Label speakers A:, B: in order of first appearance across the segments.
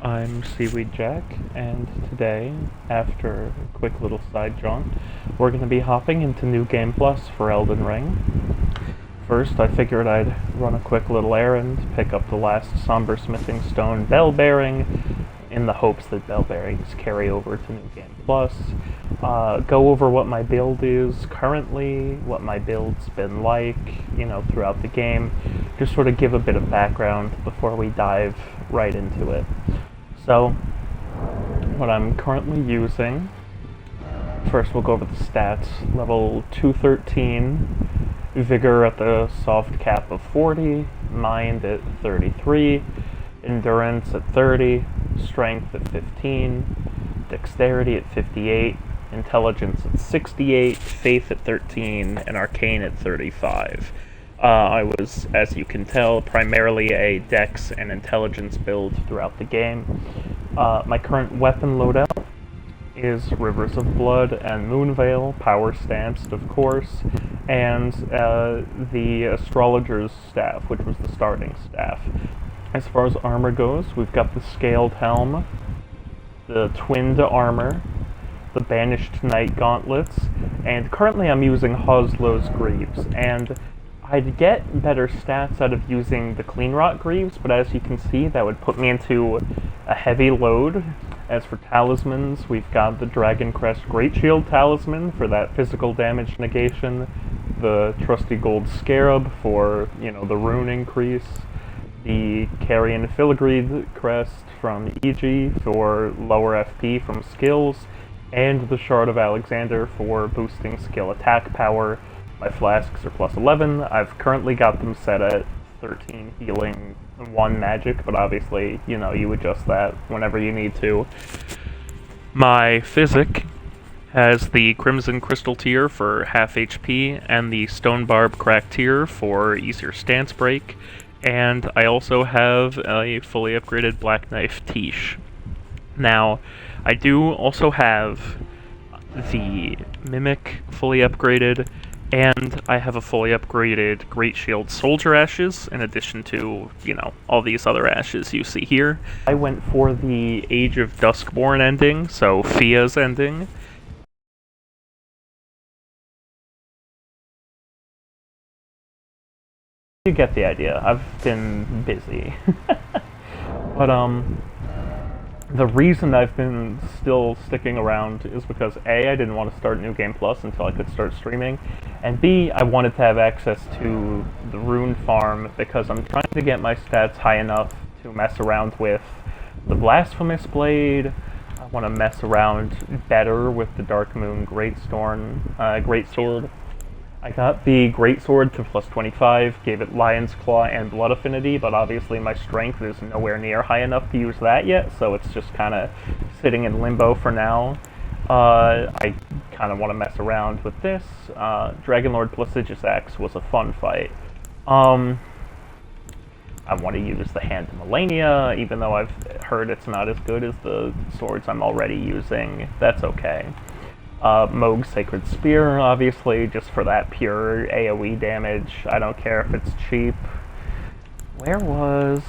A: I'm Seaweed Jack, and today, after a quick little side jaunt, we're going to be hopping into New Game Plus for Elden Ring. First, I figured I'd run a quick little errand, pick up the last Somber Smithing Stone bell bearing, in the hopes that bell bearings carry over to New Game Plus. Go over what my build is currently, what my build's been like, throughout the game. Just sort of give a bit of background before we dive right into it. So, what I'm currently using, first we'll go over the stats. Level 213, Vigor at the soft cap of 40, Mind at 33, Endurance at 30, Strength at 15, Dexterity at 58, Intelligence at 68, Faith at 13, and Arcane at 35. I was, as you can tell, primarily a Dex and Intelligence build throughout the game. My current weapon loadout is Rivers of Blood and Moonveil, power stanced, of course, and the Astrologer's Staff, which was the starting staff. As far as armor goes, we've got the Scaled Helm, the Twinned Armor, the Banished Knight Gauntlets, and currently I'm using Hoslow's Greaves, and I'd get better stats out of using the Clean Rot Greaves, but as you can see, that would put me into a heavy load. As for talismans, we've got the Dragon Crest Great Shield Talisman for that physical damage negation, the Trusty Gold Scarab for, the rune increase, the Carrion Filigree Crest from EG for lower FP from skills, and the Shard of Alexander for boosting skill attack power. My flasks are plus 11. I've currently got them set at 13 healing, 1 magic, but obviously, you adjust that whenever you need to. My physic has the Crimson Crystal tier for half HP, and the Stone Barb Crack tier for easier stance break, and I also have a fully upgraded Black Knife Tiche. Now, I do also have the Mimic fully upgraded, and I have a fully upgraded Great Shield Soldier Ashes, in addition to, all these other ashes you see here. I went for the Age of Duskborn ending, so Fia's ending. You get the idea. I've been busy. But, the reason I've been still sticking around is because A, I didn't want to start New Game Plus until I could start streaming, and B, I wanted to have access to the rune farm because I'm trying to get my stats high enough to mess around with the Blasphemous Blade. I want to mess around better with the Dark Moon Greatsword. I got the Greatsword to plus 25, gave it Lion's Claw and Blood Affinity, but obviously my strength is nowhere near high enough to use that yet, so it's just kind of sitting in limbo for now. I kind of want to mess around with this. Dragonlord Placiduous Axe was a fun fight. I want to use the Hand of Melania, even though I've heard it's not as good as the swords I'm already using. That's okay. Mohg's Sacred Spear, obviously, just for that pure AoE damage. I don't care if it's cheap. Where was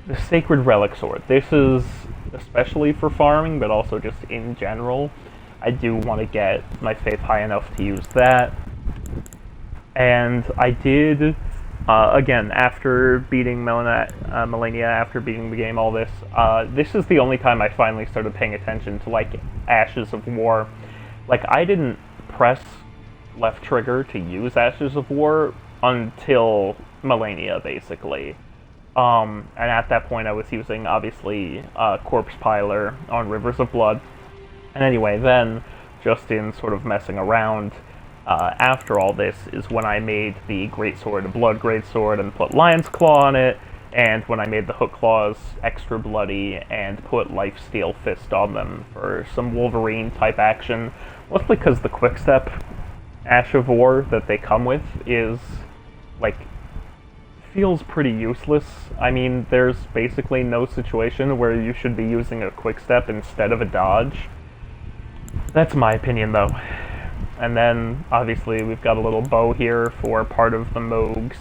A: the Sacred Relic Sword? This is especially for farming, but also just in general. I do want to get my faith high enough to use that. And I did, again, after beating Melania, after beating the game, all this, this is the only time I finally started paying attention to, Ashes of War. I didn't press left trigger to use Ashes of War until Melania, basically. And at that point I was using, obviously, Corpse Piler on Rivers of Blood. And anyway, then, just in sort of messing around, after all this is when I made the Greatsword a Blood Greatsword and put Lion's Claw on it, and when I made the Hook Claws extra bloody and put Lifesteal Fist on them for some Wolverine-type action, mostly because the Quickstep Ash of War that they come with is, feels pretty useless. I mean, there's basically no situation where you should be using a Quickstep instead of a dodge. That's my opinion, though. And then, obviously, we've got a little bow here for part of the Mohg's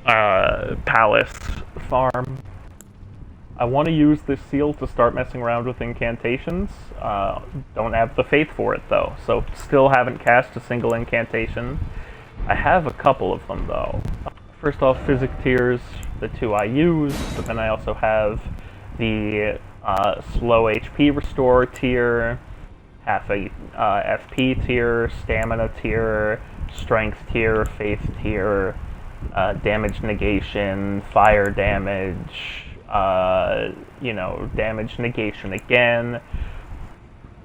A: palace farm. I want to use this seal to start messing around with incantations. Don't have the faith for it, though, so still haven't cast a single incantation. I have a couple of them, though. First off, Physic Tears, the two I use, but then I also have the slow HP Restore tier, half a FP tier, Stamina tier, Strength tier, Faith tier, Damage Negation, Fire Damage, damage negation again.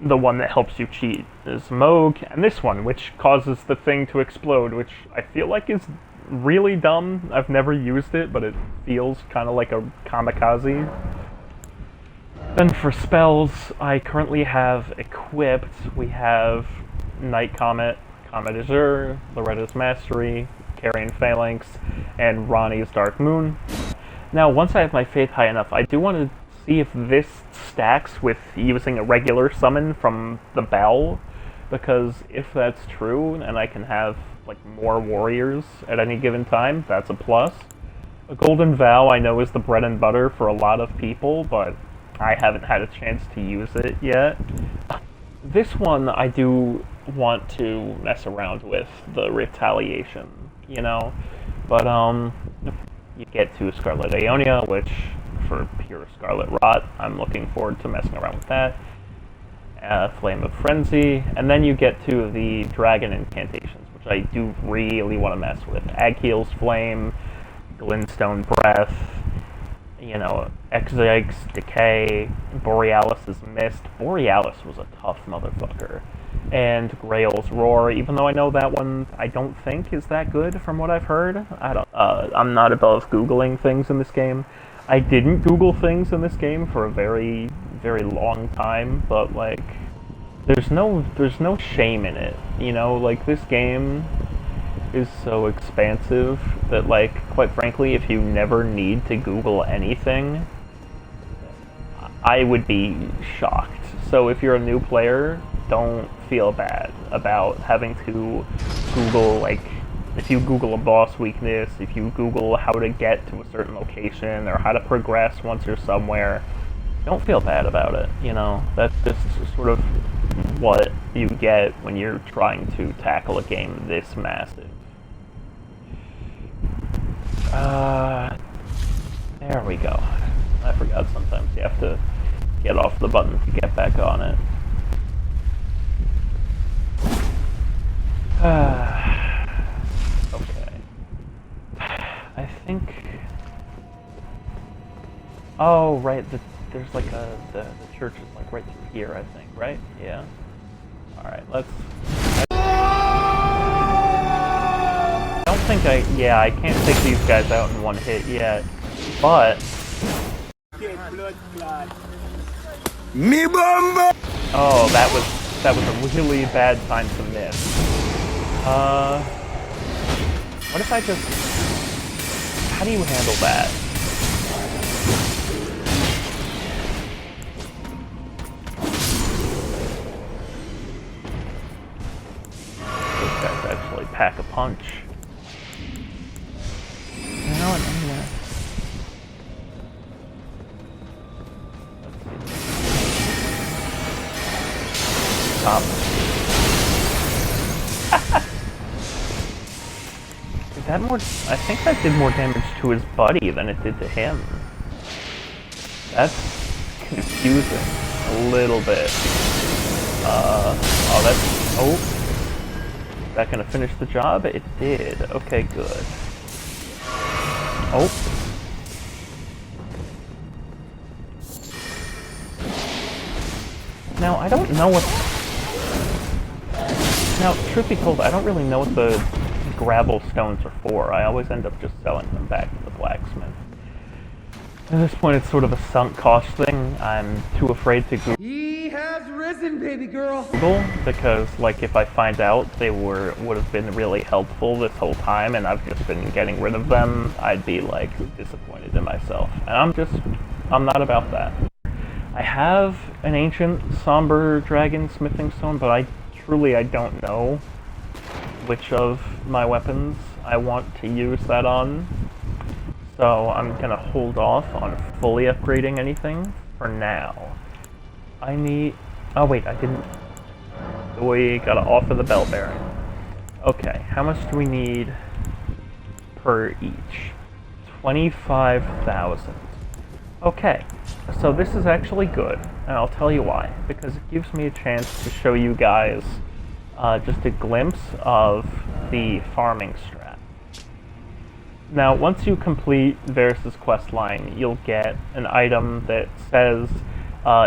A: The one that helps you cheat is Moog, and this one, which causes the thing to explode, which I feel like is really dumb. I've never used it, but it feels kind of like a kamikaze. Then for spells, I currently have equipped, we have Night Comet, Comet Azure, Loretta's Mastery, Carrion Phalanx, and Ronnie's Dark Moon. Now, once I have my faith high enough, I do want to see if this stacks with using a regular summon from the bell, because if that's true, and I can have like more warriors at any given time, that's a plus. A Golden Vow I know is the bread and butter for a lot of people, but I haven't had a chance to use it yet. This one I do want to mess around with, the Retaliation, but you get to Scarlet Aeonia, which, for pure Scarlet Rot, I'm looking forward to messing around with that. Flame of Frenzy, and then you get to the Dragon Incantations, which I do really want to mess with. Agheel's Flame, Glintstone Breath, Exeg's Decay, Borealis' Mist. Borealis was a tough motherfucker. And Grail's Roar, even though I know that one I don't think is that good from what I've heard. I'm not above Googling things in this game. I didn't Google things in this game for a very, very long time, but like, there's no shame in it, this game is so expansive that, like, quite frankly, if you never need to Google anything, I would be shocked. So if you're a new player, don't feel bad about having to Google, like, if you Google a boss weakness, if you Google how to get to a certain location, or how to progress once you're somewhere, don't feel bad about it, That's just sort of what you get when you're trying to tackle a game this massive. There we go. I forgot sometimes you have to get off the button to get back on it. Okay. I think... Oh, right, there's like the church is like right through here, I think, right? Yeah. Alright, let's... I can't take these guys out in one hit yet, but... Me bomba! Oh, that was a really bad time to miss. What if I just... How do you handle that? Those guys actually pack a punch. You know what, I'm gonna... Stop. Did that more... I think that did more damage to his buddy than it did to him. That's confusing. A little bit. Oh, that's... Oh. Is that gonna finish the job? It did. Okay, good. Oh. Now, I don't know what... Now, truth be told, I don't really know what the gravel stones are for. I always end up just selling them back to the blacksmith. At this point, it's sort of a sunk cost thing. I'm too afraid to Google.
B: He has risen, baby girl!
A: Because, like, if I find out they would have been really helpful this whole time and I've just been getting rid of them, I'd be, like, disappointed in myself. And I'm not about that. I have an ancient somber dragon smithing stone, but I don't know which of my weapons I want to use that on. So I'm gonna hold off on fully upgrading anything for now. I need... Oh wait, I didn't... We gotta offer the bell bearing. Okay, how much do we need per each? 25,000. Okay, so this is actually good, and I'll tell you why. Because it gives me a chance to show you guys just a glimpse of the farming strat. Now, once you complete Varys' quest line, you'll get an item that says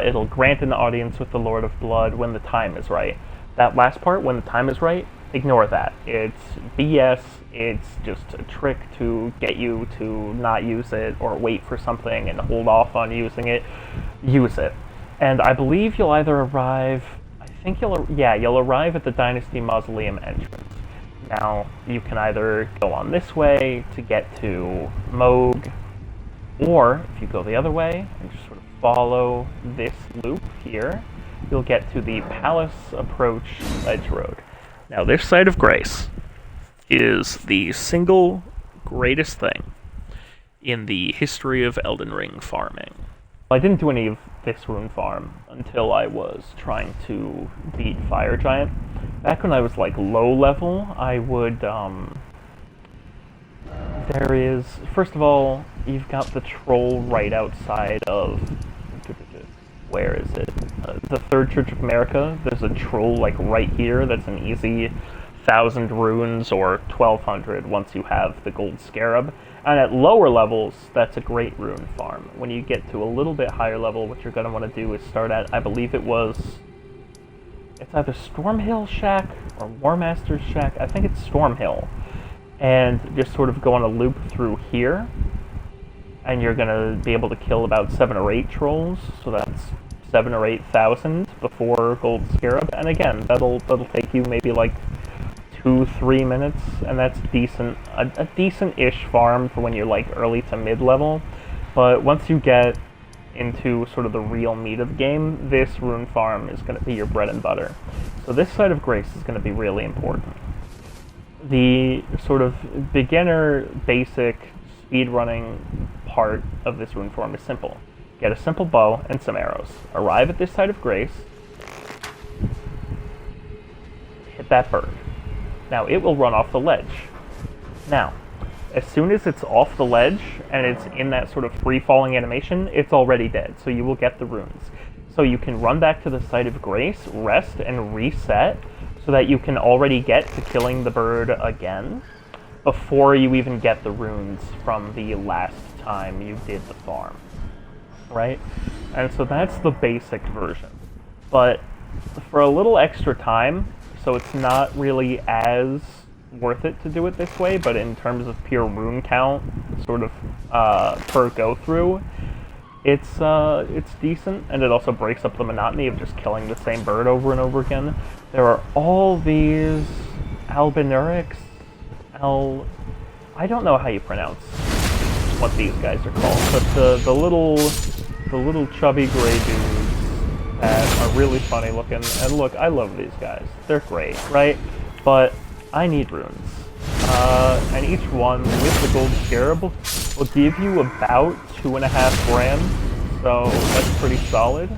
A: it'll grant an audience with the Lord of Blood when the time is right. That last part, when the time is right, ignore that. It's BS, it's just a trick to get you to not use it or wait for something and hold off on using it. Use it. And I believe you'll either arrive, you'll arrive at the Dynasty Mausoleum entrance. Now, you can either go on this way to get to Moog, or if you go the other way and just sort of follow this loop here, you'll get to the Palace Approach Ledge Road. Now, this site of grace is the single greatest thing in the history of Elden Ring farming. I didn't do any of this rune farm until I was trying to beat Fire Giant. Back when I was like low level, I would, there is, first of all, you've got the troll right outside of, where is it? The Third Church of America. There's a troll like right here that's an easy 1,000 runes or 1,200 once you have the gold scarab. And at lower levels, that's a great rune farm. When you get to a little bit higher level, what you're going to want to do is start at, I believe it's either Stormhill Shack or Warmaster's Shack. I think it's Stormhill. And just sort of go on a loop through here. And you're going to be able to kill about 7 or 8 trolls, so that's 7 or 8,000 before Gold Scarab. And again, that'll take you maybe like 2-3 minutes, and that's decent, a decent-ish farm for when you're like early to mid-level. But once you get into sort of the real meat of the game, this rune farm is going to be your bread and butter. So this side of grace is going to be really important. The sort of beginner, basic speedrunning part of this rune farm is simple. Get a simple bow and some arrows. Arrive at this side of grace. Hit that bird. Now, it will run off the ledge. Now, as soon as it's off the ledge and it's in that sort of free-falling animation, it's already dead, so you will get the runes. So you can run back to the site of grace, rest, and reset, so that you can already get to killing the bird again before you even get the runes from the last time you did the farm, right? And so that's the basic version. But for a little extra time, so it's not really as worth it to do it this way, but in terms of pure rune count, sort of per go-through, it's decent, and it also breaks up the monotony of just killing the same bird over and over again. There are all these albinurics, I don't know how you pronounce what these guys are called, but the little chubby gray dudes that are really funny looking. And look, I love these guys. They're great, right? But I need runes. And each one with the gold scarab will give you about 2.5 grand, so that's pretty solid.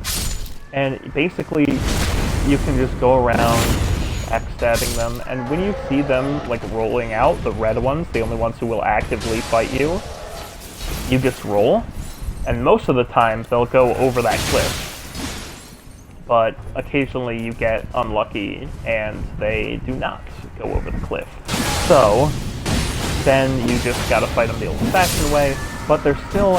A: And basically, you can just go around backstabbing them, and when you see them like rolling out, the red ones, the only ones who will actively fight you, you just roll, and most of the time they'll go over that cliff. But occasionally you get unlucky and they do not go over the cliff. So then you just gotta fight them the old-fashioned way, but they're still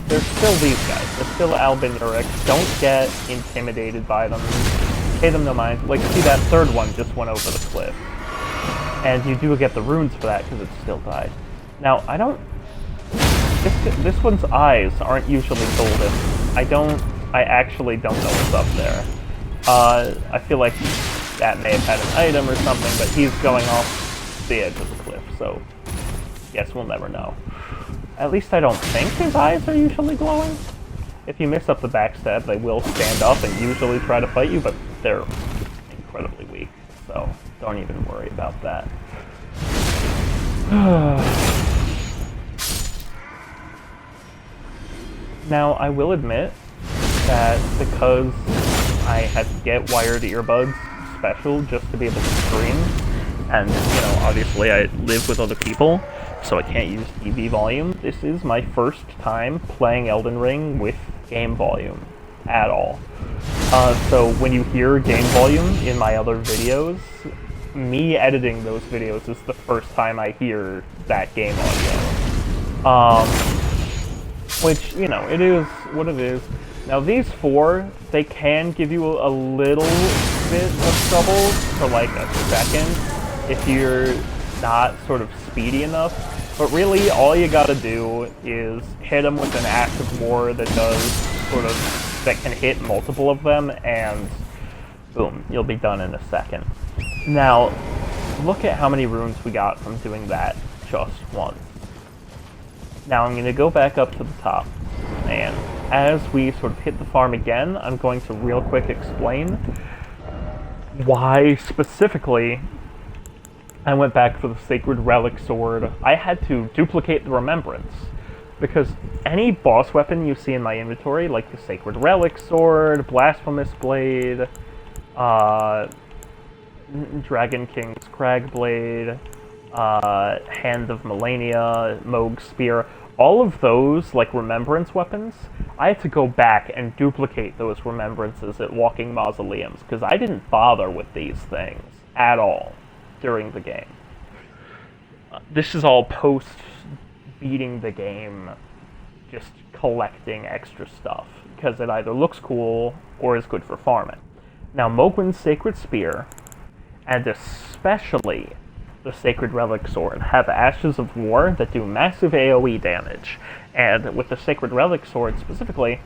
A: these guys. They're still albinurics. Don't get intimidated by them. Pay them no mind. Like, see, that third one just went over the cliff. And you do get the runes for that because it still died. Now, this one's eyes aren't usually golden. I actually don't know what's up there. I feel like that may have had an item or something, but he's going off the edge of the cliff, so guess we'll never know. At least I don't think his eyes are usually glowing. If you mix up the backstab, they will stand up and usually try to fight you, but they're incredibly weak, so don't even worry about that. Now, I will admit that because I had to get wired earbuds special just to be able to stream, and, obviously I live with other people, so I can't use TV volume, this is my first time playing Elden Ring with game volume at all. So when you hear game volume in my other videos, me editing those videos is the first time I hear that game audio. Which, it is what it is. Now these four, they can give you a little bit of trouble for like a second if you're not sort of speedy enough, but really all you gotta do is hit them with an Ash of War that that can hit multiple of them, and boom, you'll be done in a second. Now, look at how many runes we got from doing that just once. Now I'm going to go back up to the top, and as we sort of hit the farm again, I'm going to real quick explain why specifically I went back for the Sacred Relic Sword. I had to duplicate the Remembrance, because any boss weapon you see in my inventory, like the Sacred Relic Sword, Blasphemous Blade, Dragon King's Crag Blade, Hand of Melania, Moog's Spear, all of those, like, remembrance weapons, I had to go back and duplicate those remembrances at Walking Mausoleums, because I didn't bother with these things at all during the game. This is all post beating the game, just collecting extra stuff, because it either looks cool or is good for farming. Now, Mogwin's Sacred Spear, and especially the Sacred Relic Sword, have Ashes of War that do massive AoE damage. And with the Sacred Relic Sword specifically,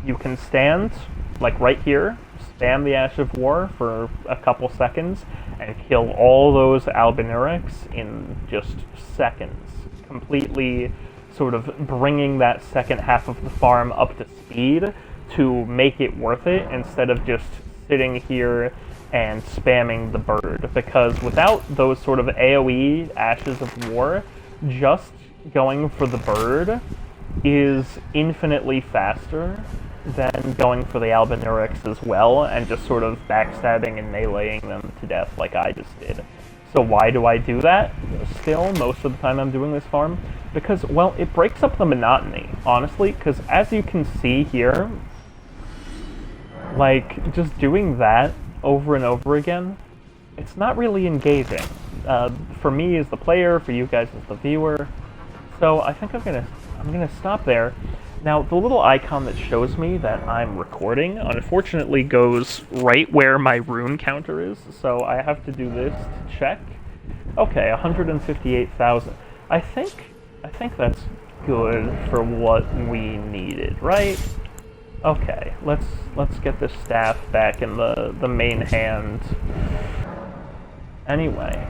A: you can stand, like right here, spam the Ash of War for a couple seconds, and kill all those Albinaurics in just seconds, completely sort of bringing that second half of the farm up to speed to make it worth it, instead of just sitting here and spamming the bird, because without those sort of AoE Ashes of War, just going for the bird is infinitely faster than going for the Albinaurics as well, and just sort of backstabbing and meleeing them to death like I just did. So why do I do that still most of the time I'm doing this farm? Because, well, it breaks up the monotony, honestly, because as you can see here, like, just doing that over and over again, it's not really engaging. For me as the player, for you guys as the viewer. So I think I'm gonna stop there. Now, the little icon that shows me that I'm recording, unfortunately, goes right where my rune counter is, so I have to do this to check. Okay, 158,000. I think that's good for what we needed, right? Okay, let's get this staff back in the main hand. Anyway,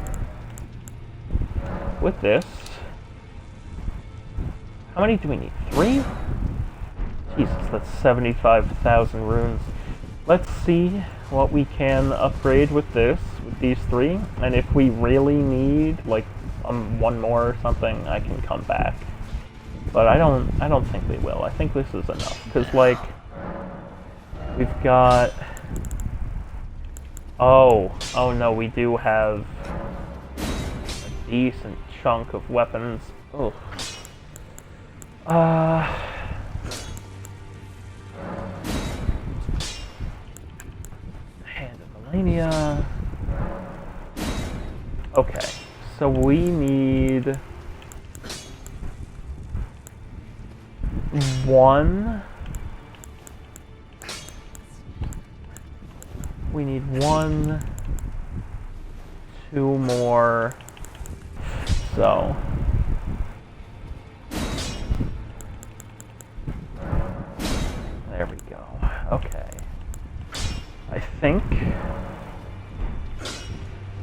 A: with this, how many do we need? 3? Jesus, that's 75,000 runes. Let's see what we can upgrade with these 3, and if we really need like one more or something, I can come back. But I don't think we will. I think this is enough, because like we've got. Oh no, we do have a decent chunk of weapons. Oh. Hand of Melania. Okay, so we need one. We need 1, 2 more. So. There we go. Okay. I think.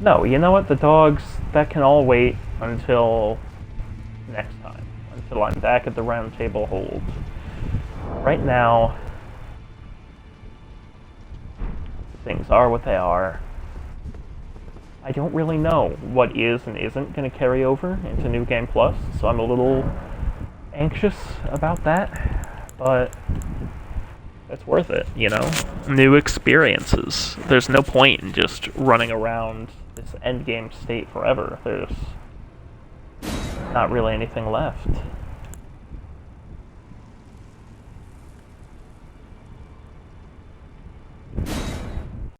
A: No, you know what? The dogs, that can all wait until next time. Until I'm back at the round table hold. Right now, things are what they are. I don't really know what is and isn't going to carry over into New Game Plus, so I'm a little anxious about that. but it's worth it, you know? New experiences. There's no point in just running around this endgame state forever. There's not really anything left.